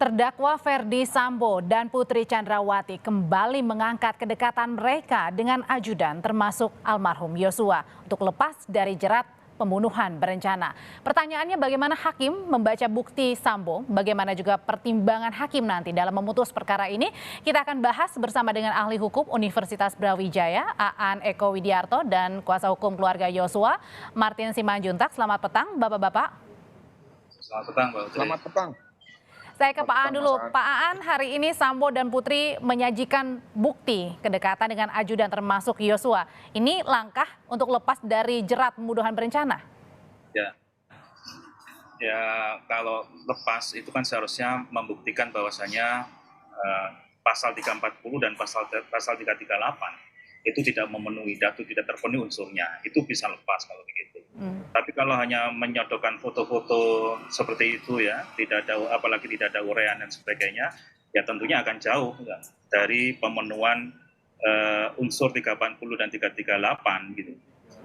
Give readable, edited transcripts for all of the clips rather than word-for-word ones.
Terdakwa Ferdy Sambo dan Putri Chandrawati kembali mengangkat kedekatan mereka dengan ajudan termasuk almarhum Yosua untuk lepas dari jerat pembunuhan berencana. Pertanyaannya bagaimana hakim membaca bukti Sambo, bagaimana juga pertimbangan hakim nanti dalam memutus perkara ini. Kita akan bahas bersama dengan ahli hukum Universitas Brawijaya, Aan Eko Widiarto, dan kuasa hukum keluarga Yosua, Martin Simanjuntak. Selamat petang, Bapak-Bapak. Selamat petang, Mbak Putri. Selamat petang. Saya ke Pak Aan dulu. Pak Aan, hari ini Sambo dan Putri menyajikan bukti kedekatan dengan ajudan termasuk Yosua. Ini langkah untuk lepas dari jerat pembunuhan berencana? Ya, kalau lepas itu kan seharusnya membuktikan bahwasannya pasal 340 dan pasal 338 itu tidak memenuhi, tidak terpenuhi unsurnya. Itu bisa lepas kalau begitu. Tapi kalau hanya menyodorkan foto-foto seperti itu ya, apalagi tidak ada uraian dan sebagainya, ya tentunya akan jauh ya, dari pemenuhan unsur 380 dan 338 gitu.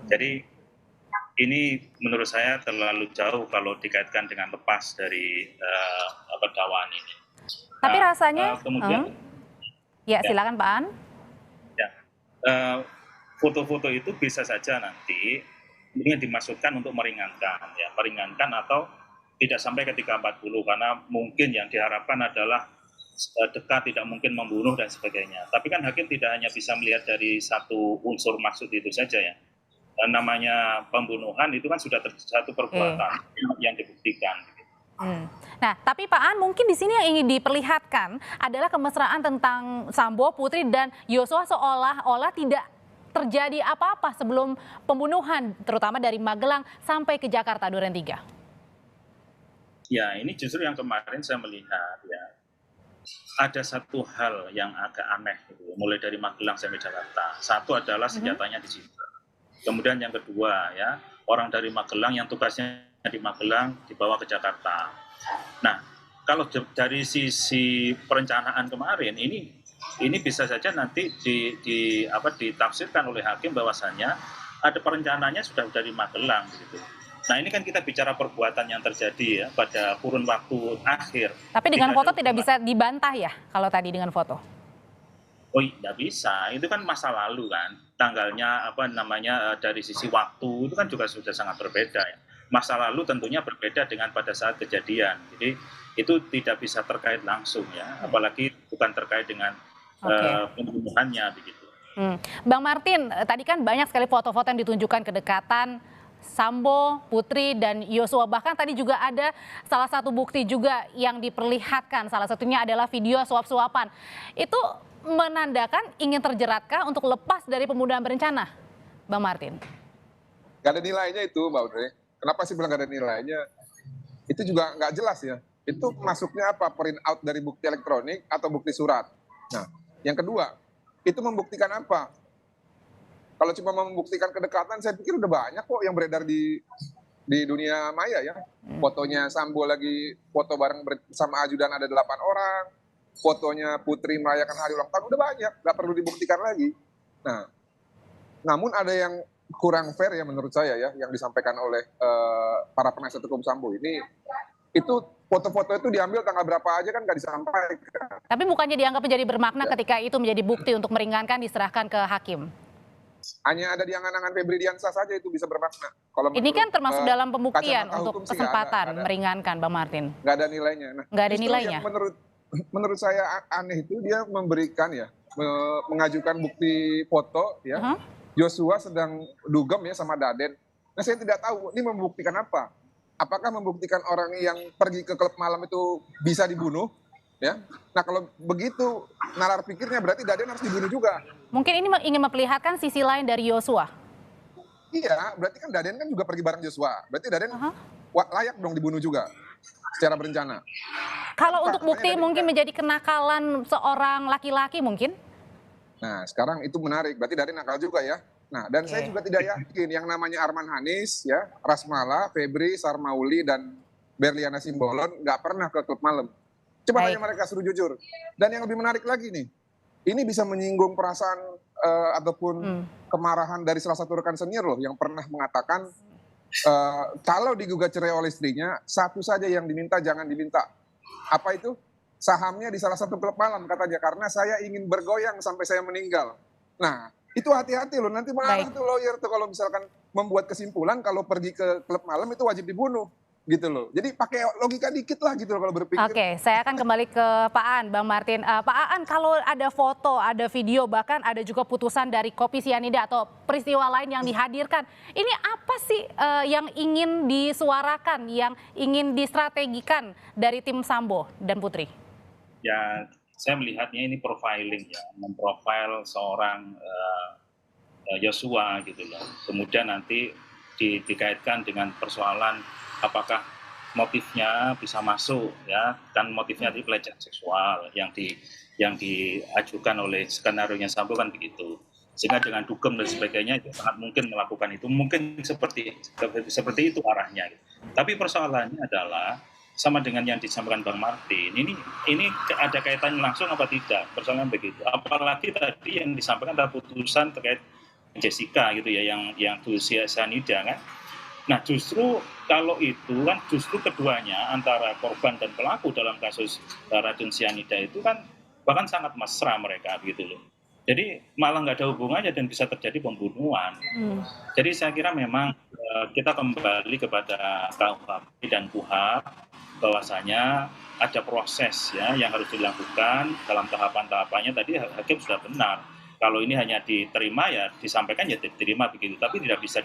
Jadi ini menurut saya terlalu jauh kalau dikaitkan dengan lepas dari dakwaan ini. Tapi rasanya, kemudian, ya silakan Pak Aan. Foto-foto itu bisa saja nanti ini dimaksudkan untuk meringankan atau tidak sampai ke 340 karena mungkin yang diharapkan adalah dekat, tidak mungkin membunuh dan sebagainya. Tapi kan hakim tidak hanya bisa melihat dari satu unsur maksud itu saja ya. Namanya pembunuhan itu kan sudah satu perbuatan yang dibuktikan. Nah, tapi Pak Aan mungkin di sini yang ingin diperlihatkan adalah kemesraan tentang Sambo, Putri, dan Yosua seolah-olah tidak terjadi apa-apa sebelum pembunuhan, terutama dari Magelang sampai ke Jakarta Duren 3. Ya, ini justru yang kemarin saya melihat ya, ada satu hal yang agak aneh gitu, mulai dari Magelang sampai Jakarta. Satu adalah senjatanya di situ. Kemudian yang kedua ya, orang dari Magelang yang tugasnya di Magelang dibawa ke Jakarta. Nah, kalau dari sisi perencanaan kemarin ini bisa saja nanti ditafsirkan oleh hakim bahwasannya ada perencanaannya sudah dari Magelang gitu. Nah, ini kan kita bicara perbuatan yang terjadi ya pada kurun waktu akhir. Tapi dengan foto tidak bisa dibantah ya kalau tadi dengan foto? Oh, tidak bisa. Itu kan masa lalu kan. Tanggalnya dari sisi waktu itu kan juga sudah sangat berbeda ya. Masa lalu tentunya berbeda dengan pada saat kejadian. Jadi itu tidak bisa terkait langsung ya, apalagi bukan terkait dengan pembunuhannya begitu. Bang Martin, tadi kan banyak sekali foto-foto yang ditunjukkan kedekatan Sambo, Putri, dan Yosua. Bahkan tadi juga ada salah satu bukti juga yang diperlihatkan. Salah satunya adalah video suap-suapan. Itu menandakan ingin terjeratkah untuk lepas dari pembunuhan berencana, Bang Martin? Gak ada nilainya itu, Mbak Audrey. Kenapa sih bilang gak ada nilainya? Itu juga nggak jelas ya. Itu masuknya apa? Print out dari bukti elektronik atau bukti surat? Nah, yang kedua, itu membuktikan apa? Kalau cuma membuktikan kedekatan, saya pikir udah banyak kok yang beredar di dunia maya ya. Fotonya Sambo lagi foto bareng bersama ajudan ada 8 orang. Fotonya Putri merayakan hari ulang tahun udah banyak, nggak perlu dibuktikan lagi. Nah, namun ada yang kurang fair ya menurut saya ya, yang disampaikan oleh para penasihat hukum Sambo ini. Itu foto-foto itu diambil tanggal berapa aja kan nggak disampaikan. Tapi bukannya dianggap menjadi bermakna ketika itu menjadi bukti untuk meringankan diserahkan ke hakim? Hanya ada di angan-angan Febri Diansah saja itu bisa bermakna. Kalau ini kan termasuk dalam pembuktian untuk kesempatan ada. Meringankan, Bang Martin. Nggak ada nilainya. Nah, nggak ada nilainya. Menurut saya aneh itu dia memberikan ya, mengajukan bukti foto ya. Yosua sedang dugem ya sama Daden. Nah, saya tidak tahu ini membuktikan apa. Apakah membuktikan orang yang pergi ke klub malam itu bisa dibunuh? Ya. Nah, kalau begitu nalar pikirnya berarti Daden harus dibunuh juga. Mungkin ini ingin memperlihatkan sisi lain dari Yosua. Iya, berarti kan Daden kan juga pergi bareng Yosua. Berarti Daden layak dong dibunuh juga secara berencana. Kalau untuk bukti mungkin menjadi kenakalan seorang laki-laki mungkin? Nah, sekarang itu menarik. Berarti Daden nakal juga ya. Nah, dan saya juga tidak yakin yang namanya Arman Hanis, ya, Rasmala, Febri, Sarmauli, dan Berliana Simbolon nggak pernah ke klub malam. Coba tanya mereka suruh jujur. Dan yang lebih menarik lagi nih, ini bisa menyinggung perasaan ataupun kemarahan dari salah satu rekan senior loh yang pernah mengatakan kalau digugat cerai oleh istrinya, satu saja yang diminta, jangan diminta. Apa itu? sahamnya di salah satu klub malam katanya, karena saya ingin bergoyang sampai saya meninggal. Nah, itu hati-hati loh, nanti marah Baik. tuh lawyer tuh kalau misalkan membuat kesimpulan kalau pergi ke klub malam itu wajib dibunuh gitu loh. Jadi pakai logika dikit lah gitu loh kalau berpikir. Oke, saya akan kembali ke Pak Aan, Bang Martin. Pak Aan, kalau ada foto, ada video, bahkan ada juga putusan dari kopi sianida atau peristiwa lain yang dihadirkan, ini apa sih yang ingin disuarakan, yang ingin distrategikan dari tim Sambo dan Putri? Ya, saya melihatnya ini profiling ya, memprofil seorang Yosua gitu loh. Kemudian nanti dikaitkan dengan persoalan apakah motifnya bisa masuk ya, kan motifnya di pelecehan seksual yang diajukan oleh skenario-nya Sambo kan begitu. Sehingga dengan dugem dan sebagainya itu sangat mungkin melakukan itu, mungkin seperti itu arahnya. Tapi persoalannya adalah sama dengan yang disampaikan Bang Martin, ini ada kaitannya langsung apa tidak, persoalan begitu. Apalagi tadi yang disampaikan adalah putusan terkait Jessica gitu ya, yang sianida kan. Nah justru kalau itu kan justru keduanya antara korban dan pelaku dalam kasus racun sianida itu kan bahkan sangat mesra mereka gitu loh. Jadi malah nggak ada hubungannya dan bisa terjadi pembunuhan. Jadi saya kira memang kita kembali kepada KUHP dan KUHP bahwasanya ada proses ya yang harus dilakukan dalam tahapan-tahapannya. Tadi hakim sudah benar. Kalau ini hanya diterima ya disampaikan ya diterima begitu, tapi tidak bisa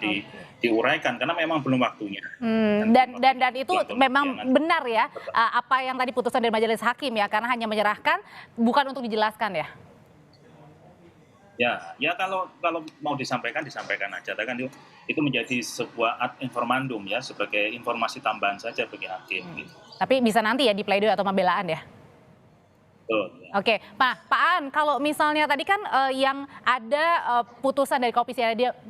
diuraikan karena memang belum waktunya. Dan itu memang benar ya, apa yang tadi putusan dari majelis hakim ya, karena hanya menyerahkan bukan untuk dijelaskan ya. Ya kalau mau disampaikan aja, kan itu menjadi sebuah ad informandum ya, sebagai informasi tambahan saja bagi hakim. Gitu. Tapi bisa nanti ya di pledoi atau pembelaan ya. Betul. Ya. Oke, Pak Aan, kalau misalnya tadi kan yang ada putusan dari kopi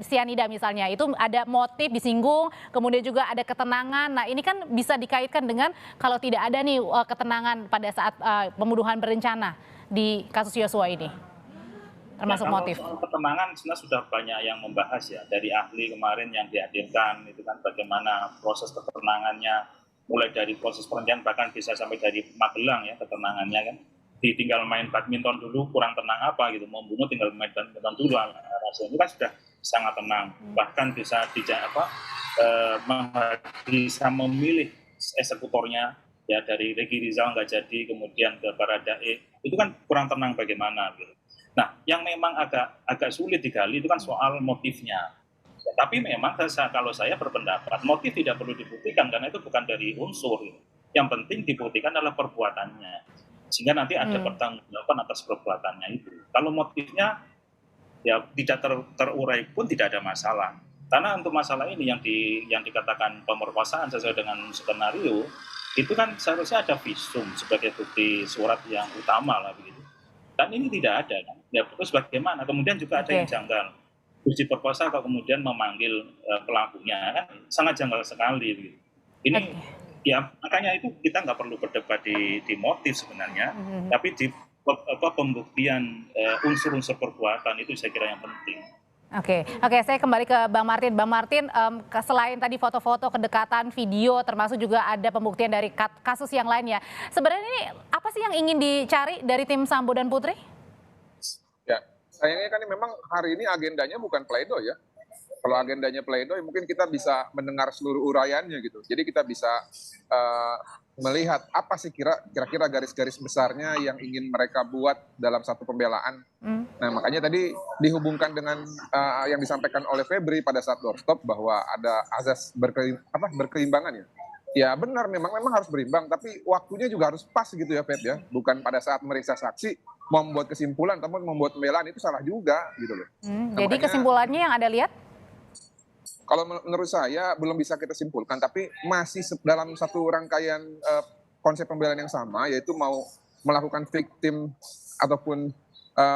sianida misalnya, itu ada motif disinggung, kemudian juga ada ketenangan. Nah ini kan bisa dikaitkan dengan kalau tidak ada nih ketenangan pada saat pembunuhan berencana di kasus Yosua ini, termasuk kalau motif. Soal ketenangan sebenarnya sudah banyak yang membahas ya, dari ahli kemarin yang dihadirkan itu kan bagaimana proses ketenangannya, mulai dari proses perencanaan bahkan bisa sampai dari Magelang ya ketenangannya kan. Tinggal main badminton dulu kurang tenang apa gitu, membunuh tinggal main badminton dulu, rasanya itu kan sudah sangat tenang, bahkan bisa bisa memilih eksekutornya ya, dari Regi Rizal nggak jadi kemudian ke Baradae, itu kan kurang tenang bagaimana gitu. Nah yang memang agak sulit digali itu kan soal motifnya ya, tapi memang kalau saya berpendapat motif tidak perlu dibuktikan karena itu bukan dari unsur, yang penting dibuktikan adalah perbuatannya, sehingga nanti ada pertanggungjawaban atas perbuatannya itu. Kalau motifnya ya tidak terurai pun tidak ada masalah. Karena untuk masalah ini yang dikatakan pemerkosaan sesuai dengan skenario, itu kan seharusnya ada visum sebagai bukti surat yang utama lah begitu. Dan ini tidak ada kan. Ya terus bagaimana? Kemudian juga ada yang janggal. Bukti perkosa kalau kemudian memanggil pelakunya kan sangat janggal sekali begitu. Ini ya makanya itu kita nggak perlu berdebat di motif sebenarnya, tapi di pembuktian unsur-unsur perbuatan itu saya kira yang penting. Oke, saya kembali ke Bang Martin. Bang Martin, selain tadi foto-foto, kedekatan, video, termasuk juga ada pembuktian dari kasus yang lainnya. Sebenarnya ini apa sih yang ingin dicari dari tim Sambo dan Putri? Ya, sayangnya kan memang hari ini agendanya bukan pledoi ya. Kalau agendanya pledoi mungkin kita bisa mendengar seluruh uraiannya gitu. Jadi kita bisa melihat apa sih kira-kira garis-garis besarnya yang ingin mereka buat dalam satu pembelaan. Nah makanya tadi dihubungkan dengan yang disampaikan oleh Febri pada saat doorstop bahwa ada azas berkeimbangan ya. Ya benar memang harus berimbang, tapi waktunya juga harus pas gitu ya Feb ya. Bukan pada saat meriksa saksi mau membuat kesimpulan, tapi membuat pembelaan itu salah juga gitu loh. Nah, jadi kesimpulannya yang Anda lihat? Kalau menurut saya belum bisa kita simpulkan, tapi masih dalam satu rangkaian konsep pembelaan yang sama, yaitu mau melakukan victim ataupun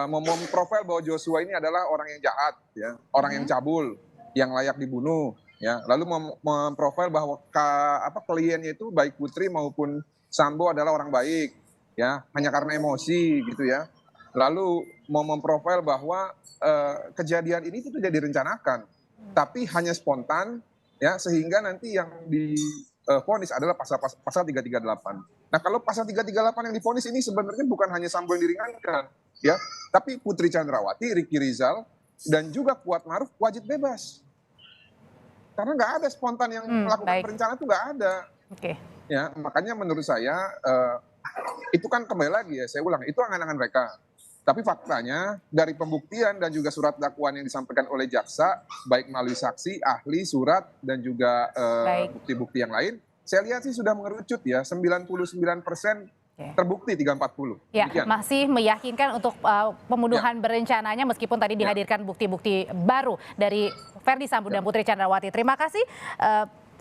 mau memprofil bahwa Joshua ini adalah orang yang jahat, ya, orang yang cabul, yang layak dibunuh, ya. Lalu memprofil bahwa kliennya itu baik Putri maupun Sambo adalah orang baik, ya, hanya karena emosi gitu ya. Lalu mau memprofil bahwa kejadian ini itu tidak direncanakan, tapi hanya spontan ya, sehingga nanti yang divonis adalah pasal 338. Nah, kalau pasal 338 yang divonis ini sebenarnya bukan hanya Sambo yang diringankan, ya, tapi Putri Chandrawati, Ricky Rizal, dan juga Kuat Maruf wajib bebas. Karena nggak ada spontan yang melakukan baik. perencanaan itu nggak ada. Oke. Ya, makanya menurut saya itu kan kembali lagi ya, saya ulang, itu angan-angan mereka. Tapi faktanya dari pembuktian dan juga surat dakwaan yang disampaikan oleh jaksa, baik melalui saksi, ahli, surat, dan juga Baik. bukti-bukti yang lain, saya lihat sih sudah mengerucut ya, 99% terbukti 340. Ya, Demikian. masih meyakinkan untuk pembunuhan berencananya meskipun tadi dihadirkan bukti-bukti baru dari Ferdy Sambo dan Putri Chandrawati. Terima kasih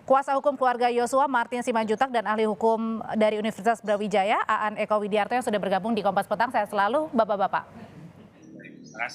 kuasa hukum keluarga Yosua Martin Simanjuntak dan ahli hukum dari Universitas Brawijaya Aan Eko Widiarto yang sudah bergabung di Kompas Petang. Saya selalu Bapak-bapak.